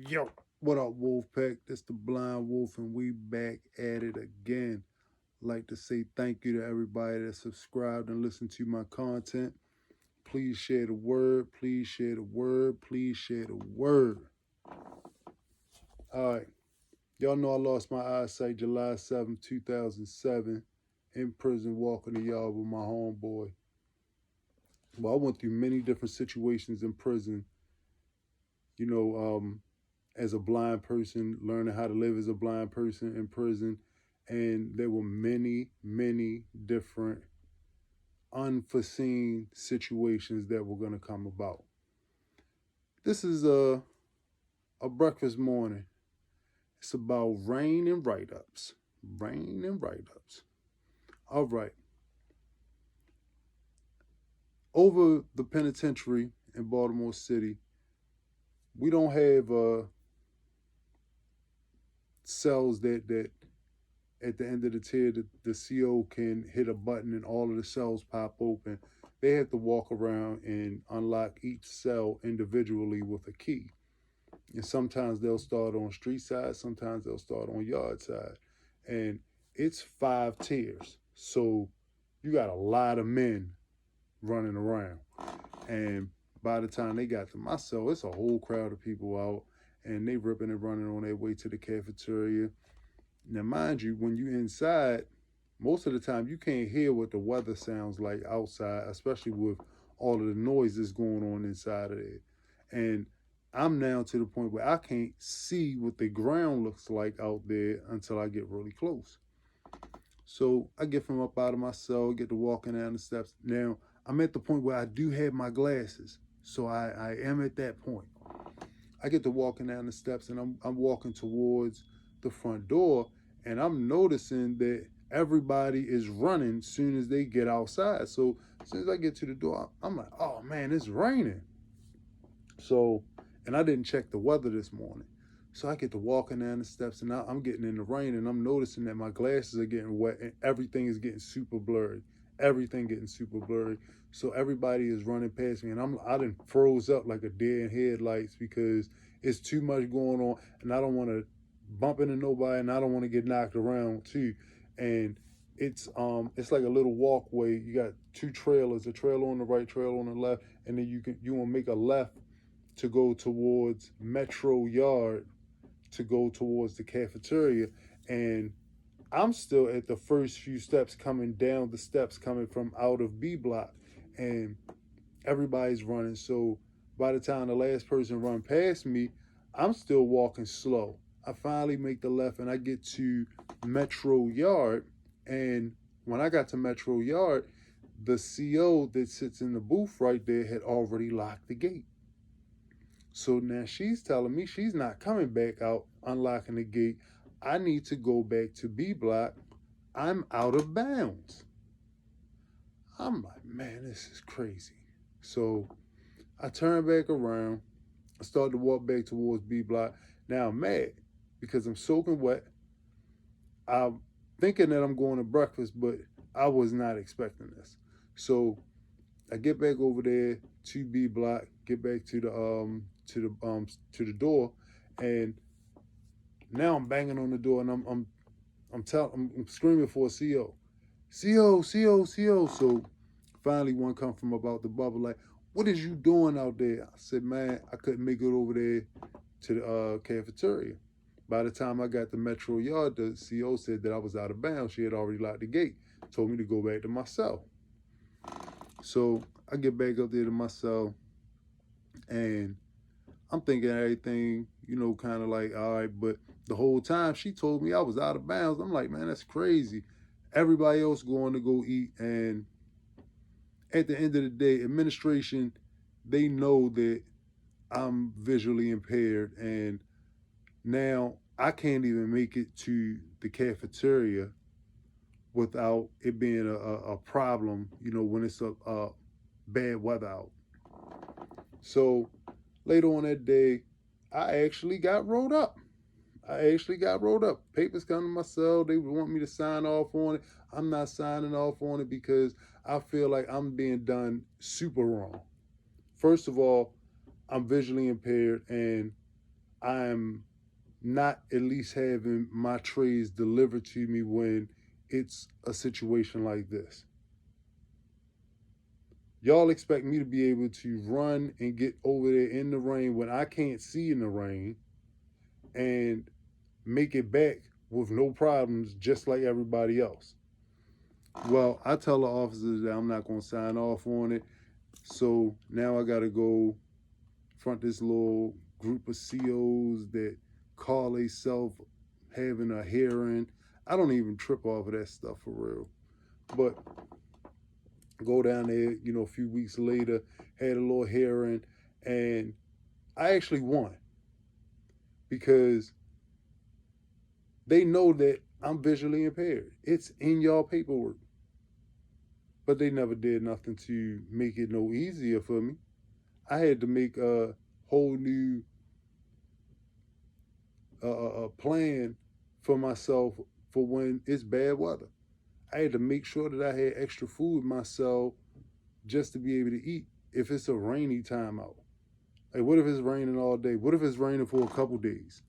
Yo, what up, Wolfpack? This the Blind Wolf, and we back at it again. Like to say thank you to everybody that subscribed and listened to my content. Please share the word. Please share the word. Please share the word. All right, y'all know I lost my eyesight July 7th, 2007, in prison walking the yard with my homeboy. Well, I went through many different situations in prison. You know, as a blind person, learning how to live as a blind person in prison. And there were many, many different unforeseen situations that were going to come about. This is a breakfast morning. It's about rain and write ups. Rain and write ups. All right. Over the penitentiary in Baltimore City, we don't have cells that at the end of the tier, the CO can hit a button and all of the cells pop open. They have to walk around and unlock each cell individually with a key. And sometimes they'll start on street side, sometimes they'll start on yard side. And it's 5 tiers. So you got a lot of men running around. And by the time they got to my cell, it's a whole crowd of people out, and they ripping and running on their way to the cafeteria. Now, mind you, when you're inside, most of the time you can't hear what the weather sounds like outside, especially with all of the noises going on inside of there. And I'm now to the point where I can't see what the ground looks like out there until I get really close. So I get from up out of my cell, get to walking down the steps. Now, I'm at the point where I do have my glasses. So I am at that point. I get to walking down the steps, and I'm walking towards the front door, and I'm noticing that everybody is running as soon as they get outside. So as soon as I get to the door, I'm like, oh man, it's raining. So, and I didn't check the weather this morning. So I get to walking down the steps, and I'm getting in the rain, and I'm noticing that my glasses are getting wet and everything is getting super blurry. Everything getting super blurry. So everybody is running past me, and I done froze up like a deer in headlights because it's too much going on, and I don't want to bump into nobody, and I don't want to get knocked around too. And it's like a little walkway. You got two trailers, a trailer on the right, trailer on the left, and then you want to make a left to go towards Metro Yard to go towards the cafeteria. And I'm still at the first few steps coming down the steps coming from out of B block, and everybody's running. So by the time the last person run past me, I'm still walking slow. I finally make the left and I get to Metro Yard. And when I got to Metro Yard, the CO that sits in the booth right there had already locked the gate. So now she's telling me she's not coming back out, unlocking the gate. I need to go back to B block. I'm out of bounds. I'm like, man, this is crazy. So I turn back around. I start to walk back towards B block. Now I'm mad because I'm soaking wet. I'm thinking that I'm going to breakfast, but I was not expecting this. So I get back over there to B block, get back to the door, and now I'm banging on the door, and I'm screaming for a CO. CO, CO, CO. So finally one come from about the bubble like, what is you doing out there? I said, man, I couldn't make it over there to the cafeteria. By the time I got to Metro Yard, the CO said that I was out of bounds. She had already locked the gate, told me to go back to my cell. So I get back up there to my cell, and I'm thinking everything, kind of like, all right, but the whole time she told me I was out of bounds. I'm like, man, that's crazy. Everybody else going to go eat, and at the end of the day, administration, they know that I'm visually impaired, and now I can't even make it to the cafeteria without it being a problem, when it's a bad weather out. So later on that day, I actually got rolled up. Papers come to my cell. They want me to sign off on it. I'm not signing off on it because I feel like I'm being done super wrong. First of all, I'm visually impaired, and I'm not at least having my trades delivered to me when it's a situation like this. Y'all expect me to be able to run and get over there in the rain when I can't see in the rain and make it back with no problems, just like everybody else. Well, I tell the officers that I'm not going to sign off on it. So now I got to go front this little group of COs that call themselves having a hearing. I don't even trip off of that stuff for real. But go down there, a few weeks later, had a little hearing, and I actually won because they know that I'm visually impaired. It's in y'all paperwork. But they never did nothing to make it no easier for me. I had to make a whole new plan for myself for when it's bad weather. I had to make sure that I had extra food myself just to be able to eat if it's a rainy time out. Like, what if it's raining all day? What if it's raining for a couple days?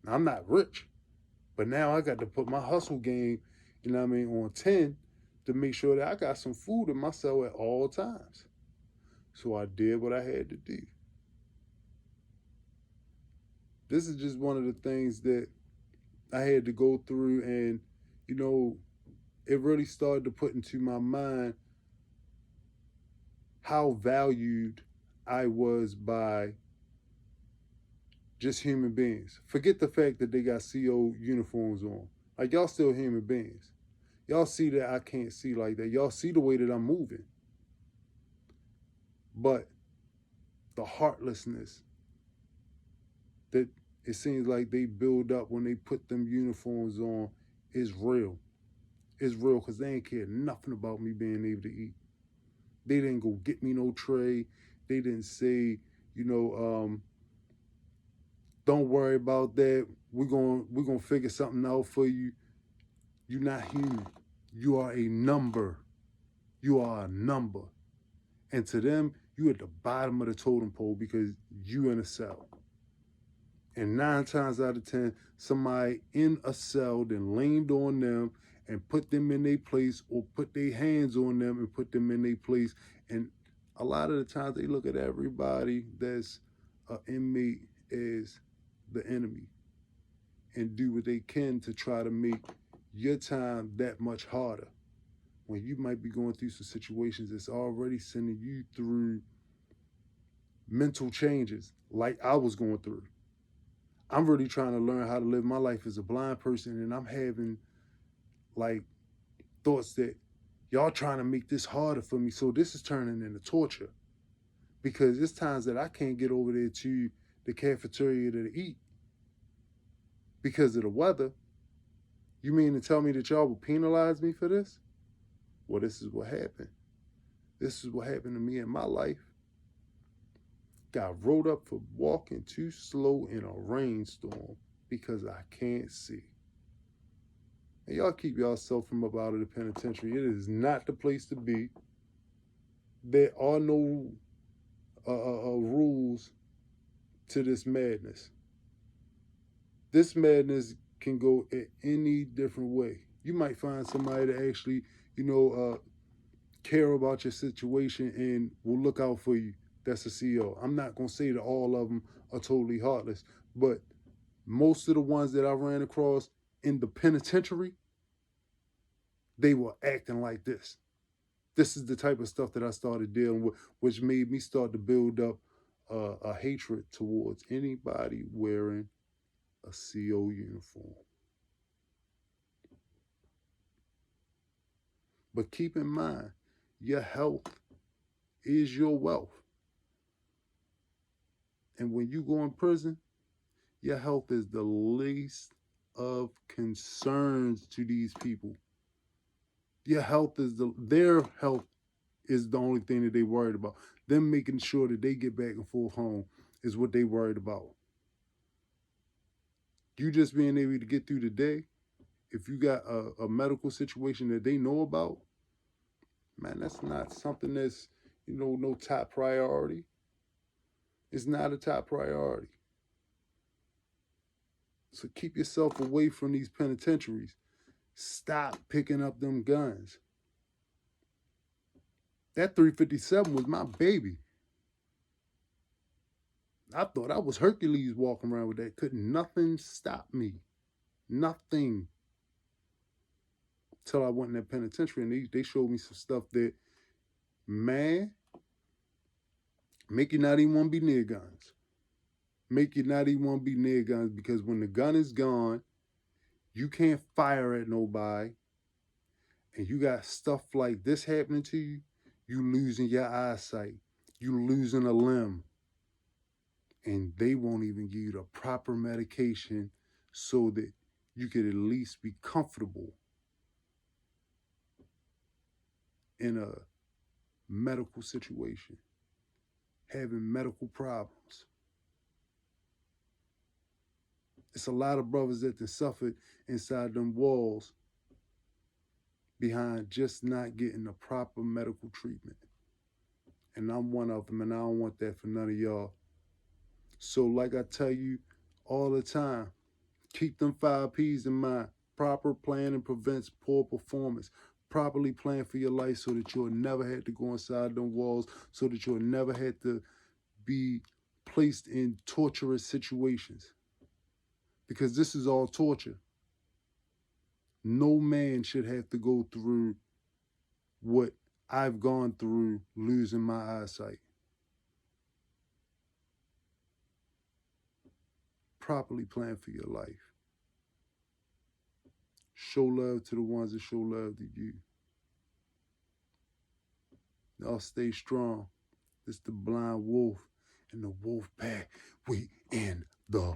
I'm not rich, but now I got to put my hustle game, on 10 to make sure that I got some food in myself at all times. So I did what I had to do. This is just one of the things that I had to go through, and you know, it really started to put into my mind how valued I was by just human beings. Forget the fact that they got CO uniforms on. Like, y'all still human beings. Y'all see that I can't see like that. Y'all see the way that I'm moving. But the heartlessness that it seems like they build up when they put them uniforms on is real. It's real because they ain't care nothing about me being able to eat. They didn't go get me no tray. They didn't say, you know, don't worry about that. We're gonna figure something out for you. You're not human. You are a number. You are a number. And to them, you at the bottom of the totem pole because you in a cell. And 9 times out of 10, somebody in a cell then leaned on them and put them in their place, or put their hands on them and put them in their place. And a lot of the times they look at everybody that's an inmate as the enemy and do what they can to try to make your time that much harder when you might be going through some situations that's already sending you through mental changes like I was going through. I'm really trying to learn how to live my life as a blind person, and I'm having like thoughts that y'all trying to make this harder for me. So this is turning into torture because there's times that I can't get over there to the cafeteria to eat because of the weather. You mean to tell me that y'all will penalize me for this? Well, this is what happened. This is what happened to me in my life. Got wrote up for walking too slow in a rainstorm because I can't see. And y'all keep yourself from up out of the penitentiary. It is not the place to be. There are no rules to this madness. This madness can go in any different way. You might find somebody to actually, care about your situation and will look out for you. That's a CEO. I'm not going to say that all of them are totally heartless, but most of the ones that I ran across in the penitentiary, they were acting like this. This is the type of stuff that I started dealing with, which made me start to build up a hatred towards anybody wearing a CO uniform. But keep in mind, your health is your wealth. And when you go in prison, your health is the least of concerns to these people. Your health is their health is the only thing that they worried about. Them making sure that they get back and forth home is what they worried about. You just being able to get through the day, if you got a medical situation that they know about, man, that's not something that's, no top priority. It's not a top priority. So keep yourself away from these penitentiaries. Stop picking up them guns. That 357 was my baby. I thought I was Hercules walking around with that. Couldn't nothing stop me. Nothing. Till I went in that penitentiary and they showed me some stuff that, man, make you not even want to be near guns. Make you not even want to be near guns, because when the gun is gone, you can't fire at nobody, and you got stuff like this happening to you, you losing your eyesight, you losing a limb, and they won't even give you the proper medication so that you could at least be comfortable in a medical situation, having medical problems. It's a lot of brothers that have suffered inside them walls behind just not getting the proper medical treatment. And I'm one of them, and I don't want that for none of y'all. So like I tell you all the time, keep them 5 P's in mind. Proper planning prevents poor performance. Properly plan for your life so that you'll never have to go inside them walls, so that you'll never have to be placed in torturous situations. Because this is all torture. No man should have to go through what I've gone through losing my eyesight. Properly plan for your life. Show love to the ones that show love to you. Y'all stay strong. This the blind wolf and the wolf pack. We in the